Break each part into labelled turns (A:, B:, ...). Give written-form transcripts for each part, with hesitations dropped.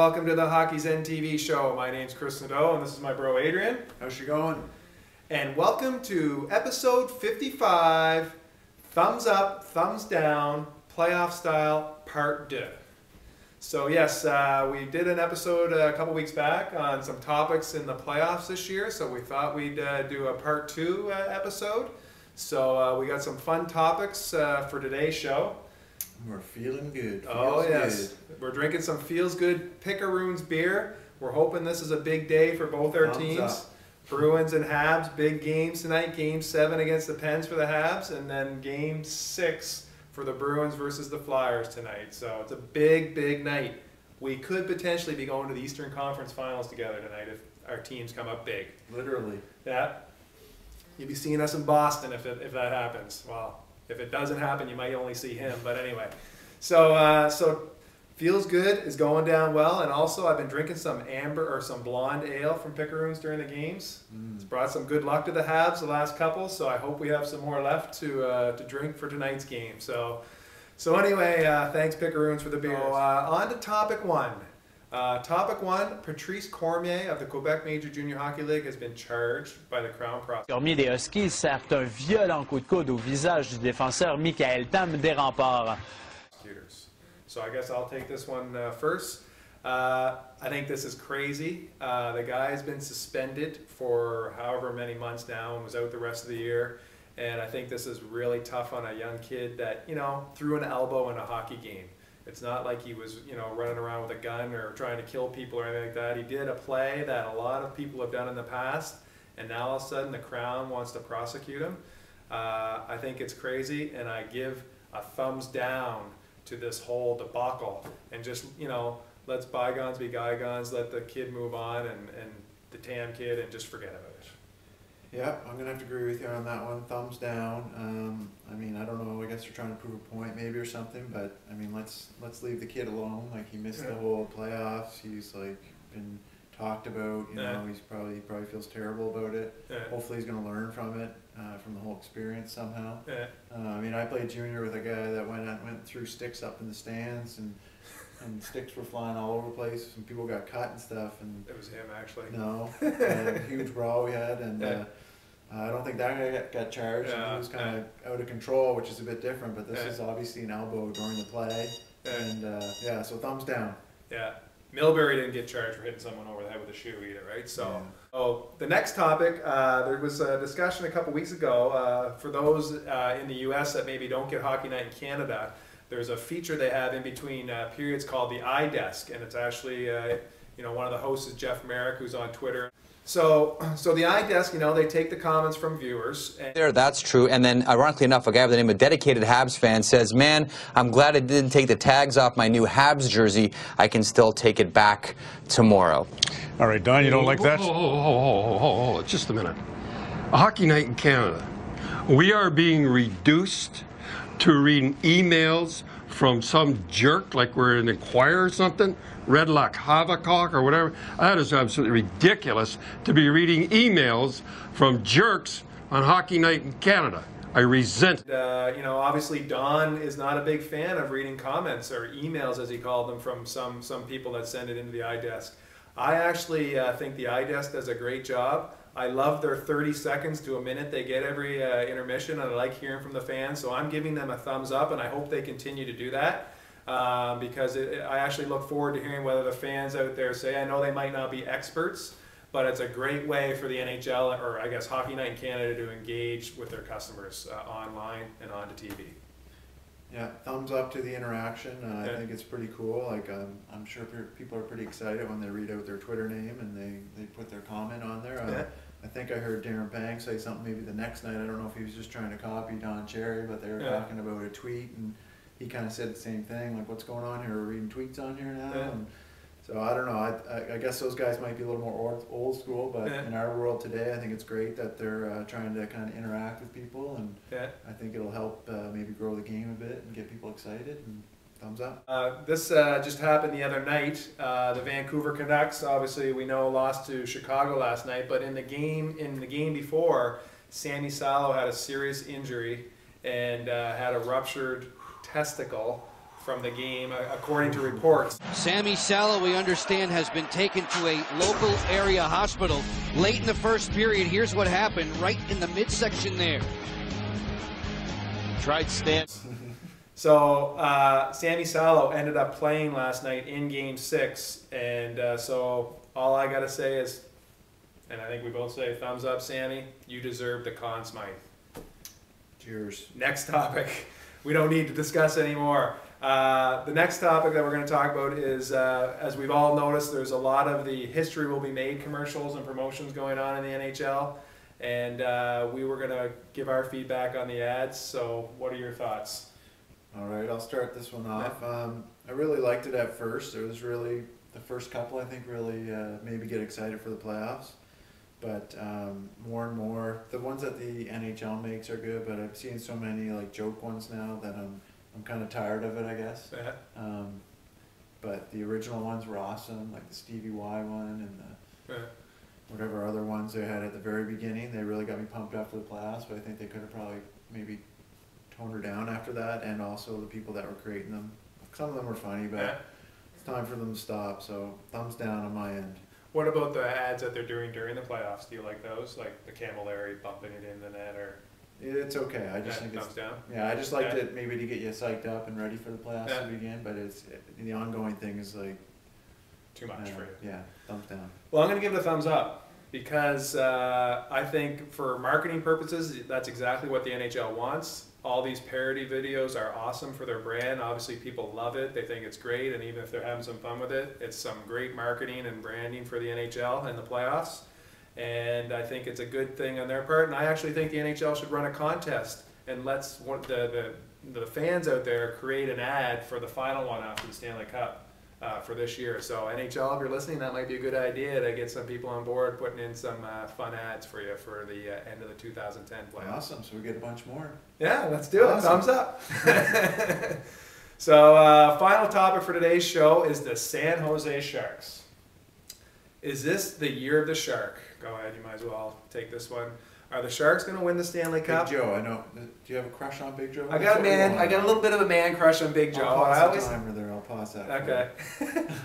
A: welcome to the THZTV show. My name's Chris Nadeau, and this is my bro Adrian.
B: How's she going?
A: And welcome to episode 55, Thumbs Up, Thumbs Down, Playoff Style, Part 2. So yes, we did an episode a couple weeks back on some topics in the playoffs this year, so we thought we'd do a Part 2 episode. So we got some fun topics for today's show.
B: We're feeling good.
A: Oh yes, we're drinking some Feels Good Pickeroons beer. We're hoping this is a big day for both our teams.
B: Up.
A: Bruins and Habs, big games tonight. Game 7 against the Pens for the Habs, and then Game 6 for the Bruins versus the Flyers tonight. So it's a big, big night. We could potentially be going to the Eastern Conference Finals together tonight if our teams come up big.
B: Literally.
A: Yeah. You'll be seeing us in Boston if that happens. Well, if it doesn't happen, you might only see him. But anyway, so Feels Good is going down well, and also I've been drinking some some blonde ale from Pickeroons during the games. It's brought some good luck to the Habs the last couple, so I hope we have some more left to drink for tonight's game. So anyway, thanks Pickeroons for the beer. On to topic one. Topic 1, Patrice Cormier of the Quebec Major Junior Hockey League has been charged by the Crown Prosecutor.
C: Cormier des Huskies servent un violent coup de coude au visage du défenseur Michael Tam des Remparts.
A: So I guess I'll take this one first. I think this is crazy. The guy has been suspended for however many months now and was out the rest of the year. And I think this is really tough on a young kid that, threw an elbow in a hockey game. It's not like he was, running around with a gun or trying to kill people or anything like that. He did a play that a lot of people have done in the past, and now all of a sudden the Crown wants to prosecute him. I think it's crazy, and I give a thumbs down to this whole debacle. And just, let's bygones be bygones, let the kid move on and the Tam kid and just forget about it.
B: Yeah, I'm going to have to agree with you on that one. Thumbs down. I mean, I don't know. I guess they're trying to prove a point maybe or something, but I mean, let's leave the kid alone. Like, he missed the whole playoffs. He's like been talked about. He's probably feels terrible about it. Hopefully, he's going to learn from it, from the whole experience somehow. I mean, I played junior with a guy that went through sticks up in the stands, and sticks were flying all over the place, and people got cut and stuff. And
A: it was him, actually.
B: No, a huge brawl we had, and I don't think that guy got charged. He was kind of out of control, which is a bit different. But this is obviously an elbow during the play, and so thumbs down.
A: Yeah, Milbury didn't get charged for hitting someone over the head with a shoe either, right? So, the next topic, there was a discussion a couple weeks ago for those in the U.S. that maybe don't get Hockey Night in Canada. There's a feature they have in between periods called the iDesk, and it's actually, one of the hosts is Jeff Merrick, who's on Twitter. So the iDesk, they take the comments from viewers.
D: That's true. And then, ironically enough, a guy by the name of Dedicated Habs fan says, "Man, I'm glad I didn't take the tags off my new Habs jersey. I can still take it back tomorrow."
E: All right, Don, you don't like that? Hold, just a minute. A Hockey Night in Canada. We are being reduced to reading emails from some jerk, like we're in Inquirer or something, Red Luck, Havacock or whatever. That is absolutely ridiculous to be reading emails from jerks on Hockey Night in Canada. I resent it.
A: Obviously Don is not a big fan of reading comments or emails, as he called them, from some people that send it into the iDesk. I actually think the iDesk does a great job. I love their 30 seconds to a minute they get every intermission, and I like hearing from the fans, so I'm giving them a thumbs up, and I hope they continue to do that because I actually look forward to hearing whether the fans out there say, I know they might not be experts, but it's a great way for the NHL, or I guess Hockey Night in Canada, to engage with their customers online and onto TV.
B: Yeah, thumbs up to the interaction. I think it's pretty cool. Like, I'm sure people are pretty excited when they read out their Twitter name and they put their comment on there. I think I heard Darren Banks say something maybe the next night. I don't know if he was just trying to copy Don Cherry, but they were talking about a tweet, and he kind of said the same thing, like, what's going on here? We're reading tweets on here now? And so I don't know. I guess those guys might be a little more old school, but in our world today, I think it's great that they're trying to kind of interact with people, and I think it'll help maybe grow the game a bit and get people excited. And thumbs up.
A: This just happened the other night. The Vancouver Canucks, obviously we know, lost to Chicago last night, but in the game before, Sami Salo had a serious injury and had a ruptured testicle from the game, according to reports.
F: Sami Salo, we understand, has been taken to a local area hospital late in the first period. Here's what happened right in the midsection there. Tried stand.
A: So Sami Salo ended up playing last night in Game 6, and so all I gotta say is, and I think we both say thumbs up, Sami. You deserve the Conn Smythe.
B: Cheers.
A: Next topic. We don't need to discuss anymore. The next topic that we're going to talk about is, as we've all noticed, there's a lot of the history will be made commercials and promotions going on in the NHL, and we were going to give our feedback on the ads. So, what are your thoughts?
B: All right, I'll start this one off. I really liked it at first. It was really the first couple, I think, really made me get excited for the playoffs. But more and more, the ones that the NHL makes are good, but I've seen so many like joke ones now that I'm kind of tired of it, I guess.
A: Yeah.
B: But the original ones were awesome, like the Stevie Y one and the whatever other ones they had at the very beginning. They really got me pumped up for the playoffs, but I think they could have probably maybe toned her down after that, and also the people that were creating them. Some of them were funny, but it's time for them to stop, so thumbs down on my end.
A: What about the ads that they're doing during the playoffs? Do you like those? Like the Camilleri bumping it in the net, or?
B: It's okay. I just think
A: thumbs
B: it's
A: down.
B: Yeah, I just liked it maybe to get you psyched up and ready for the playoffs to begin. But the ongoing thing is like
A: too much for you.
B: Yeah, thumbs down.
A: Well, I'm going to give it a thumbs up because I think for marketing purposes, that's exactly what the NHL wants. All these parody videos are awesome for their brand. Obviously, people love it. They think it's great, and even if they're having some fun with it, it's some great marketing and branding for the NHL and the playoffs. And I think it's a good thing on their part. And I actually think the NHL should run a contest and let's the fans out there create an ad for the final one after the Stanley Cup for this year. So NHL, if you're listening, that might be a good idea to get some people on board putting in some fun ads for you for the end of the 2010 playoffs.
B: Awesome. So we get a bunch more.
A: Yeah, let's do it.
B: Awesome.
A: Thumbs up. So final topic for today's show is the San Jose Sharks. Is this the year of the Shark? Go ahead, you might as well take this one. Are the Sharks going to win the Stanley Cup?
B: Big Joe, I know. Do you have a crush on Big Joe?
A: I got a little bit of a man crush on Big Joe.
B: I'll pause the timer there. I'll pause that.
A: Okay.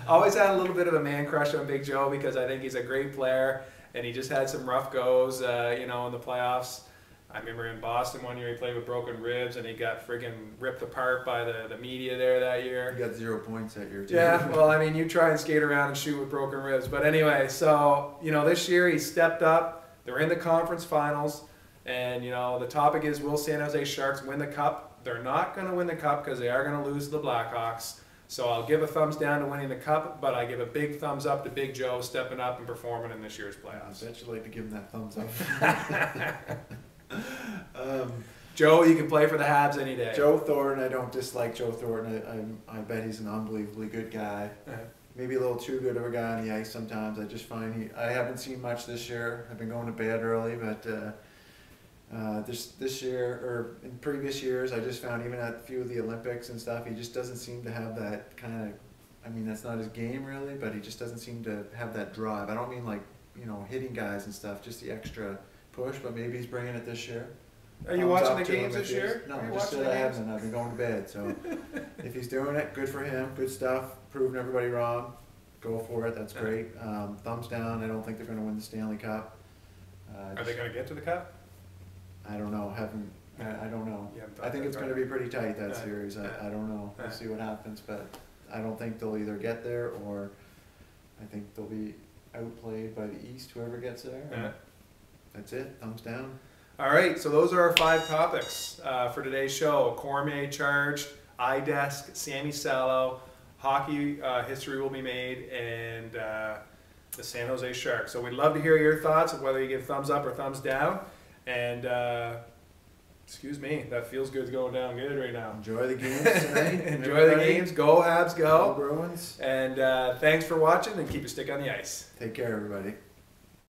A: Always had a little bit of a man crush on Big Joe because I think he's a great player, and he just had some rough goes, in the playoffs. I remember in Boston one year he played with broken ribs and he got friggin' ripped apart by the media there that year.
B: He got 0 points that year too.
A: Yeah, well, I mean, you try and skate around and shoot with broken ribs. But anyway, so, this year he stepped up. They're in the conference finals. And, the topic is, will San Jose Sharks win the Cup? They're not going to win the Cup because they are going to lose to the Blackhawks. So I'll give a thumbs down to winning the Cup, but I give a big thumbs up to Big Joe stepping up and performing in this year's playoffs.
B: I bet you like to give him that thumbs up.
A: Joe, you can play for the Habs any day.
B: Joe Thornton, I don't dislike Joe Thornton. I bet he's an unbelievably good guy. Maybe a little too good of a guy on the ice sometimes. I just find I haven't seen much this year. I've been going to bed early, but this year, or in previous years, I just found even at a few of the Olympics and stuff, he just doesn't seem to have that kind of, that's not his game really, but he just doesn't seem to have that drive. I don't mean like, hitting guys and stuff, just the extra push, but maybe he's bringing it this year.
A: Are you watching the games this year?
B: No, I just said I haven't. I've been going to bed. So if he's doing it, good for him. Good stuff. Proving everybody wrong. Go for it. That's great. Thumbs down. I don't think they're going to win the Stanley Cup.
A: Are they going to get to the Cup?
B: I don't know. I don't know. I think it's going to be pretty tight, that series. I don't know. We'll see what happens. But I don't think they'll either get there or I think they'll be outplayed by the East, whoever gets there. That's it. Thumbs down.
A: All right, so those are our 5 topics for today's show. Cormier charged, iDesk, Sami Salo, hockey history will be made, and the San Jose Sharks. So we'd love to hear your thoughts of whether you give thumbs up or thumbs down. And excuse me, that feels good going down good right now.
B: Enjoy the games tonight.
A: Enjoy the games. Go Habs, go.
B: Go Bruins.
A: And thanks for watching, and keep your stick on the ice.
B: Take care, everybody.